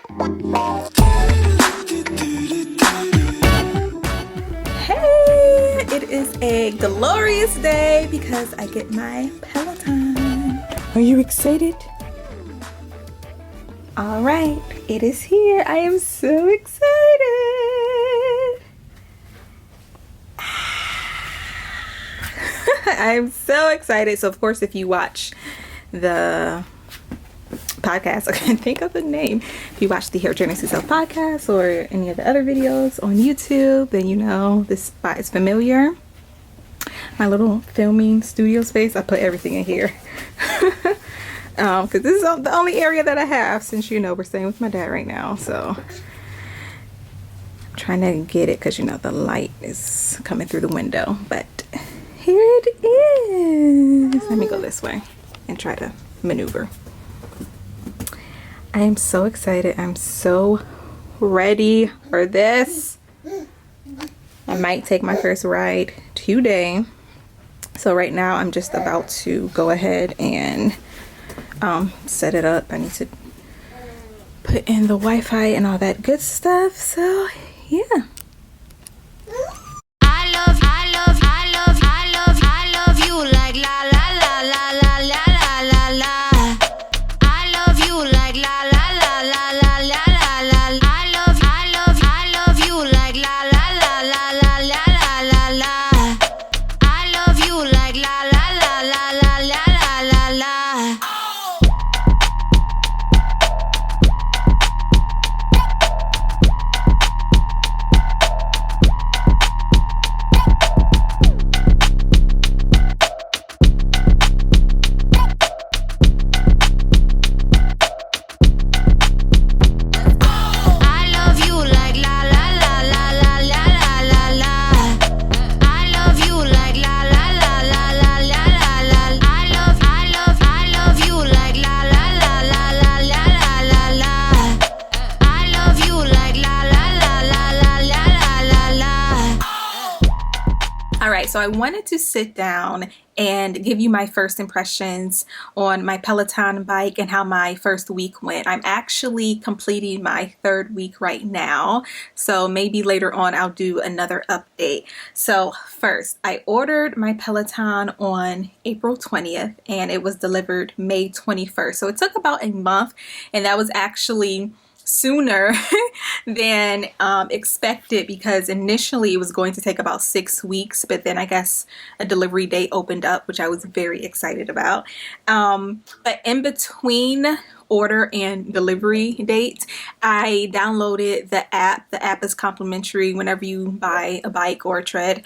Hey, it is a glorious day because I get my Peloton. Are you excited? All right, it is here. I am so excited. I am so excited. So of course, if you watch the podcast, I can't think of the name. If you watch the Hair Journey to Self podcast or any of the other videos on YouTube, then you know this spot is familiar. My little filming studio space. I put everything in here because this is the only area that I have, since you know we're staying with my dad right now. So I'm trying to get it because you know the light is coming through the window, but here it is. Let me go this way and try to maneuver. I am so excited. I'm so ready for this. I might take my first ride today. So right now I'm just about to go ahead and set it up. I need to put in the Wi-Fi and all that good stuff. So yeah. So I wanted to sit down and give you my first impressions on my Peloton bike and how my first week went. I'm actually completing my third week right now, so maybe later on I'll do another update. So first, I ordered my Peloton on April 20th and it was delivered May 21st. So it took about a month, and that was actually sooner than expected, because initially it was going to take about 6 weeks, but then I guess a delivery date opened up, which I was very excited about. But in between order and delivery date, I downloaded the app. The app is complimentary whenever you buy a bike or a tread.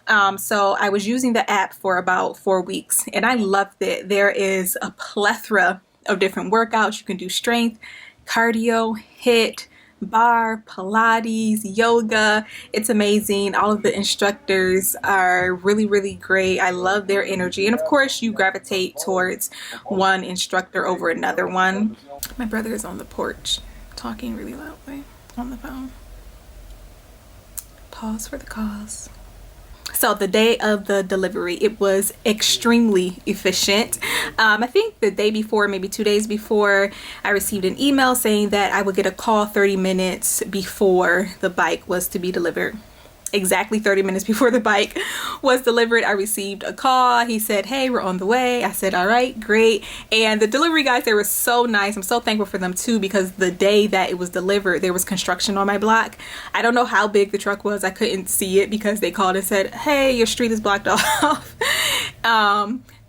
So I was using the app for about 4 weeks and I loved it. There is a plethora of different workouts. You can do strength, cardio, HIIT, bar, Pilates, yoga. It's amazing. All of the instructors are really, really great. I love their energy. And of course, you gravitate towards one instructor over another one. My brother is on the porch talking really loudly on the phone. Pause for the cause. So the day of the delivery, it was extremely efficient. I think the day before, maybe 2 days before, I received an email saying that I would get a call 30 minutes before the bike was to be delivered. Exactly 30 minutes before the bike was delivered, I received a call. He said, hey, we're on the way. I said, all right, great. And the delivery guys, they were so nice. I'm so thankful for them too, because the day that it was delivered, there was construction on my block. I don't know how big the truck was. I couldn't see it because they called and said, hey, your street is blocked off.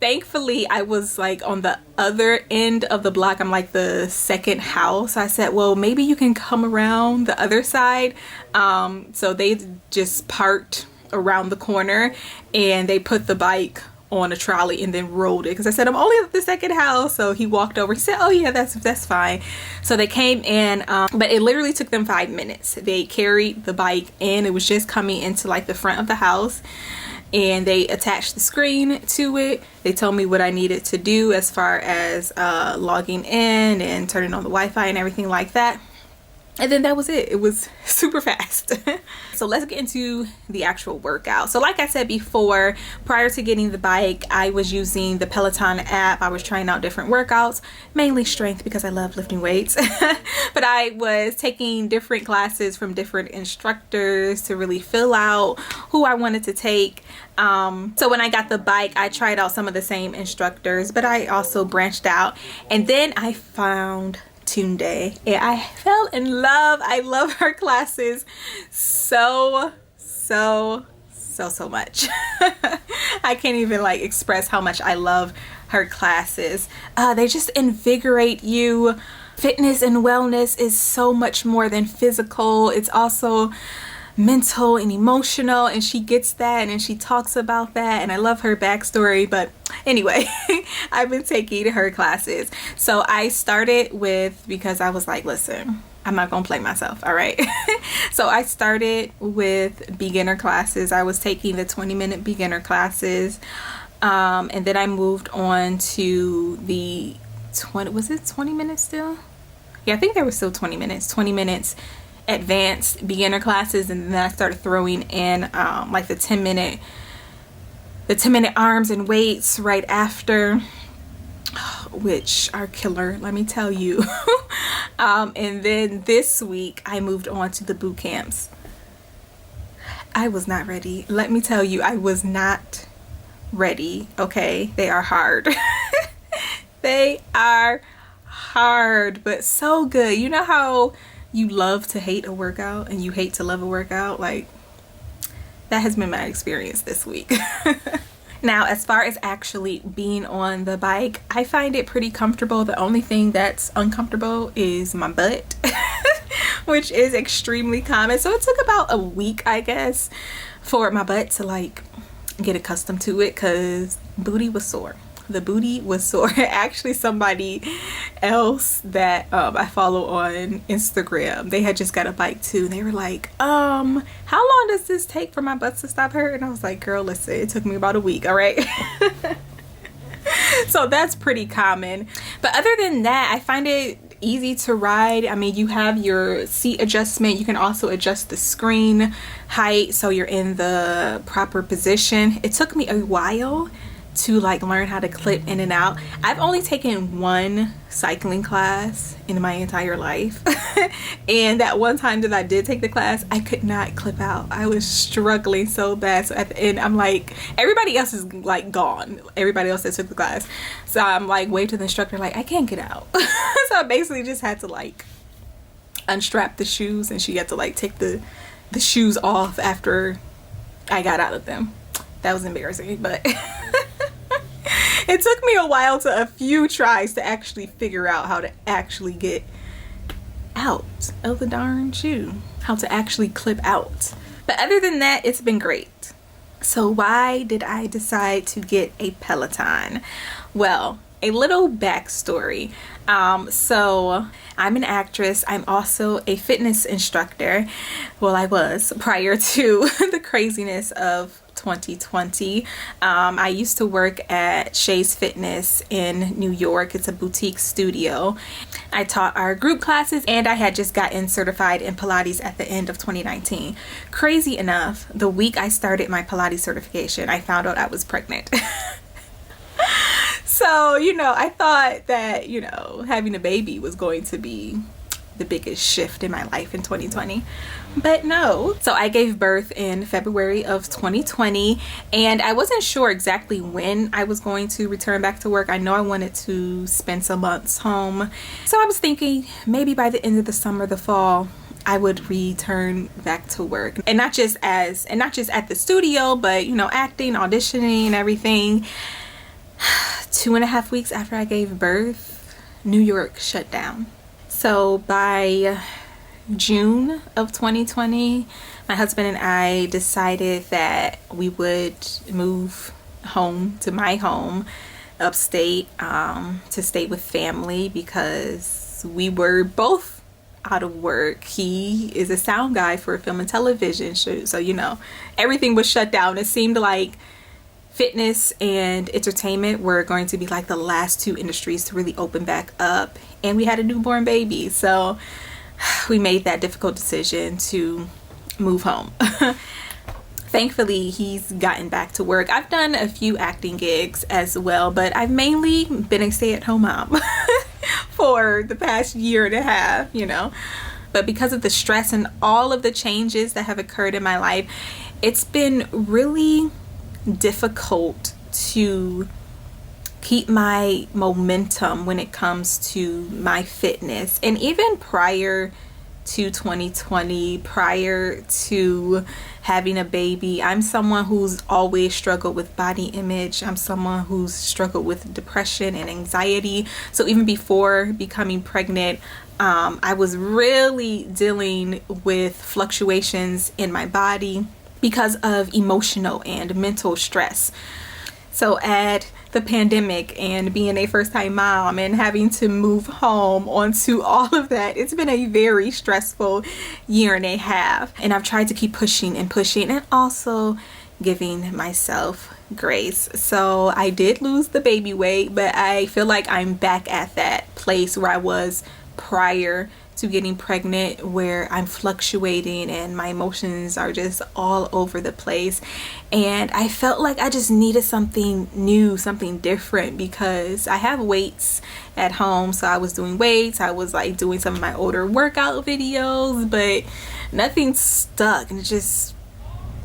Thankfully, I was like on the other end of the block. I'm like the second house. I said, well, maybe you can come around the other side. So they just parked around the corner and they put the bike on a trolley and then rolled it, because I said I'm only at the second house. So he walked over, he said, oh yeah, that's fine. So they came in, but it literally took them 5 minutes. They carried the bike in. It was just coming into like the front of the house, and they attached the screen to it. They told me what I needed to do as far as logging in and turning on the Wi-Fi and everything like that. And then that was it. It was super fast. So let's get into the actual workout. So like I said before, prior to getting the bike, I was using the Peloton app. I was trying out different workouts, mainly strength because I love lifting weights. But I was taking different classes from different instructors to really fill out who I wanted to take. So when I got the bike, I tried out some of the same instructors, but I also branched out. And then I found Tunde and I fell in love. I love her classes so much. I can't even like express how much I love her classes. They just invigorate you. Fitness and wellness is so much more than physical. It's also mental and emotional, and she gets that and she talks about that, and I love her backstory. But anyway, I've been taking her classes. So I started with, because I was like, listen, I'm not gonna play myself, all right? So I started with beginner classes. I was taking the 20-minute beginner classes, and then I moved on to the 20, was it 20 minutes still? Yeah, I think they were still 20 minutes advanced beginner classes, and then I started throwing in like the 10-minute arms and weights right after, which are killer, let me tell you. And then this week I moved on to the boot camps. I was not ready, let me tell you. I was not ready. Okay, they are hard. They are hard, but so good. You know how you love to hate a workout and you hate to love a workout? Like, that has been my experience this week. Now, as far as actually being on the bike, I find it pretty comfortable. The only thing that's uncomfortable is my butt, which is extremely common. So it took about a week, I guess, for my butt to like get accustomed to it, because booty was sore. The booty was sore. Actually, somebody else that I follow on Instagram, they had just got a bike too, and they were like, how long does this take for my butt to stop hurting? And I was like, girl, listen, it took me about a week, all right? So that's pretty common. But other than that, I find it easy to ride. I mean, you have your seat adjustment. You can also adjust the screen height so you're in the proper position. It took me a while to like learn how to clip in and out. I've only taken one cycling class in my entire life. And that one time that I did take the class, I could not clip out. I was struggling so bad. So at the end, I'm like, everybody else is like gone. Everybody else that took the class. So I'm like, wave to the instructor, like, I can't get out. So I basically just had to like unstrap the shoes, and she had to like take the shoes off after I got out of them. That was embarrassing, but it took me a while, to a few tries, to actually figure out how to actually get out of the darn shoe, how to actually clip out. But other than that, it's been great. So why did I decide to get a Peloton? Well, a little backstory. So I'm an actress. I'm also a fitness instructor. Well, I was, prior to the craziness of 2020. I used to work at Shay's Fitness in New York. It's a boutique studio. I taught our group classes, and I had just gotten certified in Pilates at the end of 2019. Crazy enough, the week I started my Pilates certification, I found out I was pregnant. So, you know, I thought that, you know, having a baby was going to be the biggest shift in my life in 2020, but no. So I gave birth in February of 2020, and I wasn't sure exactly when I was going to return back to work. I know I wanted to spend some months home, so I was thinking maybe by the end of the summer, the fall, I would return back to work, and not just at the studio, but, you know, acting, auditioning, and everything. 2.5 weeks after I gave birth, New York shut down. So by June of 2020, my husband and I decided that we would move home to my home upstate, to stay with family, because we were both out of work. He is a sound guy for a film and television shoot, so, you know, everything was shut down. It seemed like fitness and entertainment were going to be like the last two industries to really open back up, and we had a newborn baby. So we made that difficult decision to move home. Thankfully, he's gotten back to work. I've done a few acting gigs as well, but I've mainly been a stay-at-home mom for the past year and a half, you know. But because of the stress and all of the changes that have occurred in my life, it's been really difficult to keep my momentum when it comes to my fitness. And even prior to 2020, prior to having a baby, I'm someone who's always struggled with body image. I'm someone who's struggled with depression and anxiety. So even before becoming pregnant, I was really dealing with fluctuations in my body because of emotional and mental stress. So add the pandemic and being a first-time mom and having to move home onto all of that. It's been a very stressful year and a half. And I've tried to keep pushing and pushing and also giving myself grace. So I did lose the baby weight, but I feel like I'm back at that place where I was prior to getting pregnant, where I'm fluctuating and my emotions are just all over the place. And I felt like I just needed something new, something different, because I have weights at home. So I was doing weights, I was like doing some of my older workout videos, but nothing stuck. And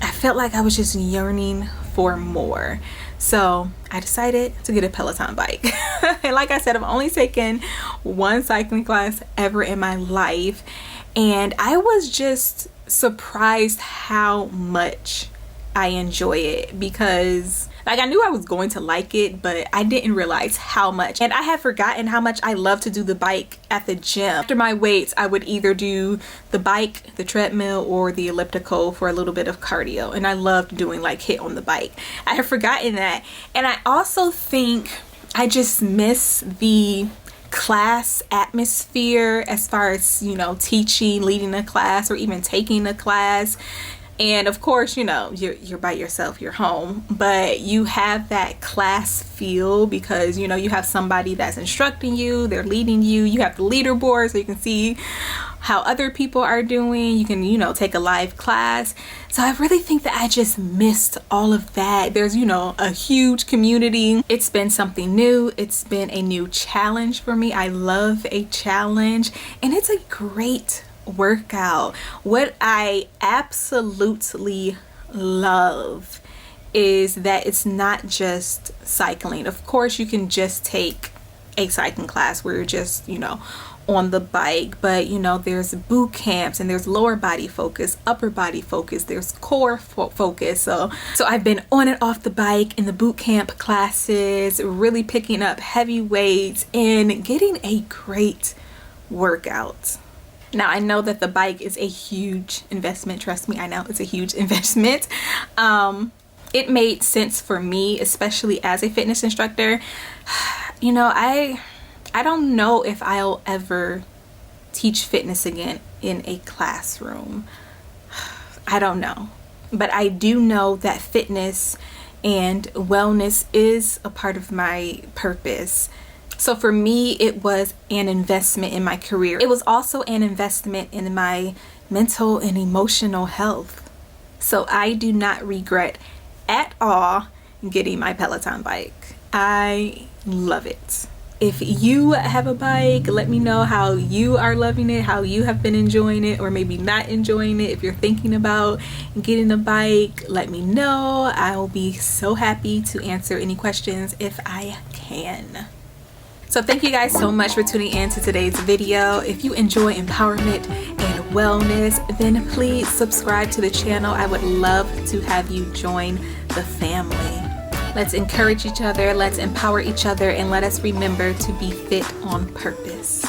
I felt like I was just yearning for more. So I decided to get a Peloton bike. And like I said, I've only taken one cycling class ever in my life. And I was just surprised how much I enjoy it, because like I knew I was going to like it, but I didn't realize how much. And I had forgotten how much I love to do the bike at the gym. After my weights, I would either do the bike, the treadmill, or the elliptical for a little bit of cardio. And I loved doing like HIIT on the bike. I had forgotten that. And I also think I just miss the class atmosphere as far as, you know, teaching, leading a class, or even taking a class. And of course, you know, you're by yourself, you're home, but you have that class feel because, you know, you have somebody that's instructing you, they're leading you, you have the leaderboard so you can see how other people are doing, you can, you know, take a live class. So I really think that I just missed all of that. There's, you know, a huge community. It's been something new. It's been a new challenge for me. I love a challenge, and it's a great workout. What I absolutely love is that it's not just cycling. Of course, you can just take a cycling class where you're just, you know, on the bike, but you know, there's boot camps and there's lower body focus, upper body focus, there's core focus. So I've been on and off the bike in the boot camp classes, really picking up heavy weights and getting a great workout. Now, I know that the bike is a huge investment. Trust me, I know it's a huge investment. It made sense for me, especially as a fitness instructor. You know, I don't know if I'll ever teach fitness again in a classroom. I don't know. But I do know that fitness and wellness is a part of my purpose. So for me, it was an investment in my career. It was also an investment in my mental and emotional health. So I do not regret at all getting my Peloton bike. I love it. If you have a bike, let me know how you are loving it, how you have been enjoying it, or maybe not enjoying it. If you're thinking about getting a bike, let me know. I will be so happy to answer any questions if I can. So thank you guys so much for tuning in to today's video. If you enjoy empowerment and wellness, then please subscribe to the channel. I would love to have you join the family. Let's encourage each other, let's empower each other, and let us remember to be fit on purpose.